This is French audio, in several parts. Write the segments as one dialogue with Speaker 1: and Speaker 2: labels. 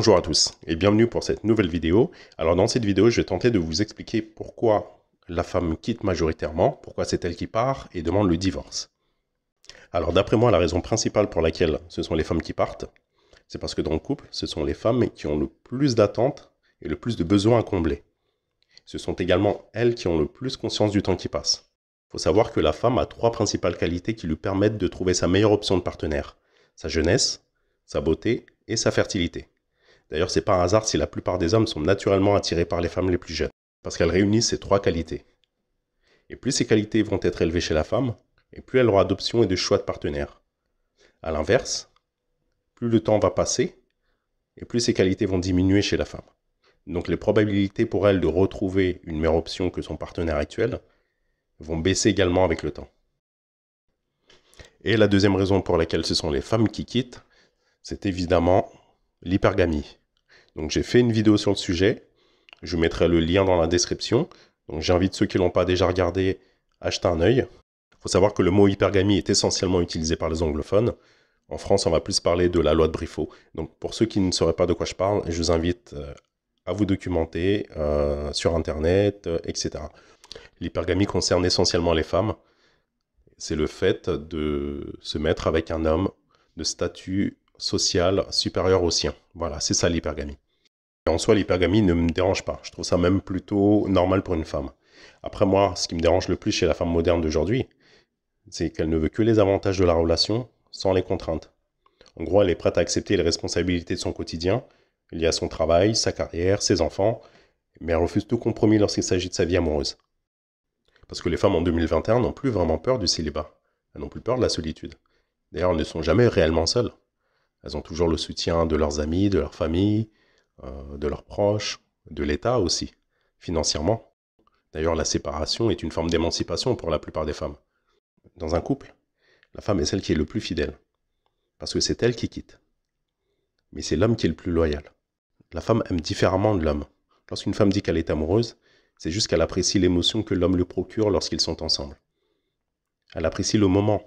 Speaker 1: Bonjour à tous et bienvenue pour cette nouvelle vidéo. Alors dans cette vidéo, je vais tenter de vous expliquer pourquoi la femme quitte majoritairement, pourquoi c'est elle qui part et demande le divorce. Alors d'après moi, la raison principale pour laquelle ce sont les femmes qui partent, c'est parce que dans le couple, ce sont les femmes qui ont le plus d'attentes et le plus de besoins à combler. Ce sont également elles qui ont le plus conscience du temps qui passe. Il faut savoir que la femme a 3 principales qualités qui lui permettent de trouver sa meilleure option de partenaire. Sa jeunesse, sa beauté et sa fertilité. D'ailleurs, c'est pas un hasard si la plupart des hommes sont naturellement attirés par les femmes les plus jeunes, parce qu'elles réunissent ces 3 qualités. Et plus ces qualités vont être élevées chez la femme, et plus elle aura d'options et de choix de partenaires. A l'inverse, plus le temps va passer, et plus ces qualités vont diminuer chez la femme. Donc les probabilités pour elle de retrouver une meilleure option que son partenaire actuel vont baisser également avec le temps. Et la deuxième raison pour laquelle ce sont les femmes qui quittent, c'est évidemment l'hypergamie. Donc j'ai fait une vidéo sur le sujet, je vous mettrai le lien dans la description. Donc j'invite ceux qui ne l'ont pas déjà regardé à jeter un œil. Il faut savoir que le mot hypergamie est essentiellement utilisé par les anglophones. En France, on va plus parler de la loi de Briffaut. Donc pour ceux qui ne sauraient pas de quoi je parle, je vous invite à vous documenter sur Internet, etc. L'hypergamie concerne essentiellement les femmes. C'est le fait de se mettre avec un homme de statut social supérieur au sien. Voilà, c'est ça l'hypergamie. En soi, l'hypergamie ne me dérange pas. Je trouve ça même plutôt normal pour une femme. Après moi, ce qui me dérange le plus chez la femme moderne d'aujourd'hui, c'est qu'elle ne veut que les avantages de la relation sans les contraintes. En gros, elle est prête à accepter les responsabilités de son quotidien, liées à son travail, sa carrière, ses enfants, mais elle refuse tout compromis lorsqu'il s'agit de sa vie amoureuse. Parce que les femmes en 2021 n'ont plus vraiment peur du célibat. Elles n'ont plus peur de la solitude. D'ailleurs, elles ne sont jamais réellement seules. Elles ont toujours le soutien de leurs amis, de leur famille, de leurs proches, de l'État aussi, financièrement. D'ailleurs, la séparation est une forme d'émancipation pour la plupart des femmes. Dans un couple, la femme est celle qui est le plus fidèle, parce que c'est elle qui quitte. Mais c'est l'homme qui est le plus loyal. La femme aime différemment de l'homme. Lorsqu'une femme dit qu'elle est amoureuse, c'est juste qu'elle apprécie l'émotion que l'homme lui procure lorsqu'ils sont ensemble. Elle apprécie le moment.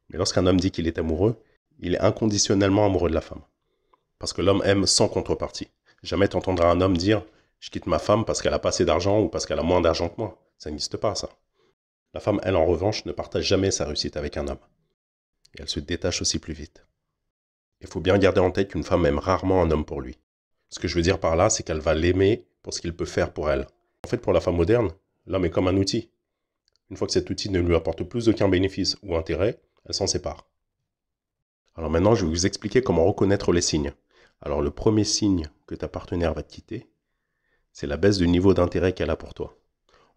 Speaker 1: Mais lorsqu'un homme dit qu'il est amoureux, il est inconditionnellement amoureux de la femme. Parce que l'homme aime sans contrepartie. Jamais tu entendras un homme dire « je quitte ma femme parce qu'elle a pas assez d'argent ou parce qu'elle a moins d'argent que moi ». Ça n'existe pas, ça. La femme, elle, en revanche, ne partage jamais sa réussite avec un homme. Et elle se détache aussi plus vite. Il faut bien garder en tête qu'une femme aime rarement un homme pour lui. Ce que je veux dire par là, c'est qu'elle va l'aimer pour ce qu'il peut faire pour elle. En fait, pour la femme moderne, l'homme est comme un outil. Une fois que cet outil ne lui apporte plus aucun bénéfice ou intérêt, elle s'en sépare. Alors maintenant, je vais vous expliquer comment reconnaître les signes. Alors le premier signe que ta partenaire va te quitter, c'est la baisse du niveau d'intérêt qu'elle a pour toi.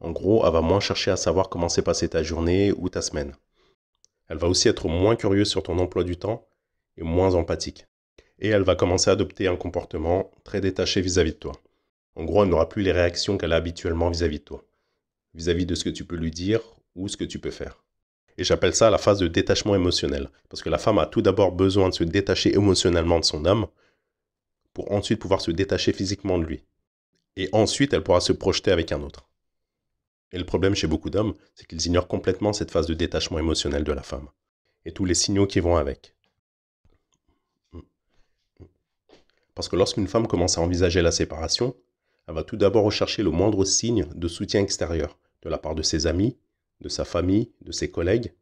Speaker 1: En gros, elle va moins chercher à savoir comment s'est passée ta journée ou ta semaine. Elle va aussi être moins curieuse sur ton emploi du temps et moins empathique. Et elle va commencer à adopter un comportement très détaché vis-à-vis de toi. En gros, elle n'aura plus les réactions qu'elle a habituellement vis-à-vis de toi, vis-à-vis de ce que tu peux lui dire ou ce que tu peux faire. Et j'appelle ça la phase de détachement émotionnel, parce que la femme a tout d'abord besoin de se détacher émotionnellement de son homme, pour ensuite pouvoir se détacher physiquement de lui. Et ensuite, elle pourra se projeter avec un autre. Et le problème chez beaucoup d'hommes, c'est qu'ils ignorent complètement cette phase de détachement émotionnel de la femme, et tous les signaux qui vont avec. Parce que lorsqu'une femme commence à envisager la séparation, elle va tout d'abord rechercher le moindre signe de soutien extérieur, de la part de ses amis, de sa famille, de ses collègues,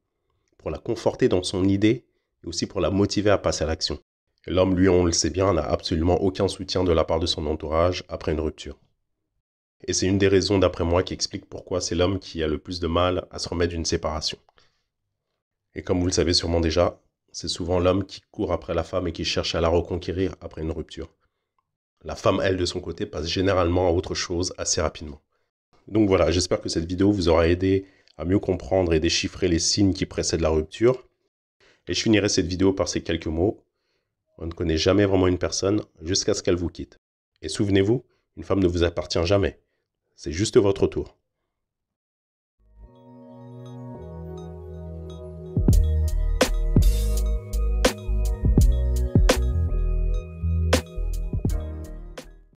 Speaker 1: pour la conforter dans son idée, et aussi pour la motiver à passer à l'action. Et l'homme, lui, on le sait bien, n'a absolument aucun soutien de la part de son entourage après une rupture. Et c'est une des raisons, d'après moi, qui explique pourquoi c'est l'homme qui a le plus de mal à se remettre d'une séparation. Et comme vous le savez sûrement déjà, c'est souvent l'homme qui court après la femme et qui cherche à la reconquérir après une rupture. La femme, elle, de son côté, passe généralement à autre chose assez rapidement. Donc voilà, j'espère que cette vidéo vous aura aidé à mieux comprendre et déchiffrer les signes qui précèdent la rupture. Et je finirai cette vidéo par ces quelques mots. On ne connaît jamais vraiment une personne jusqu'à ce qu'elle vous quitte. Et souvenez-vous, une femme ne vous appartient jamais. C'est juste votre tour.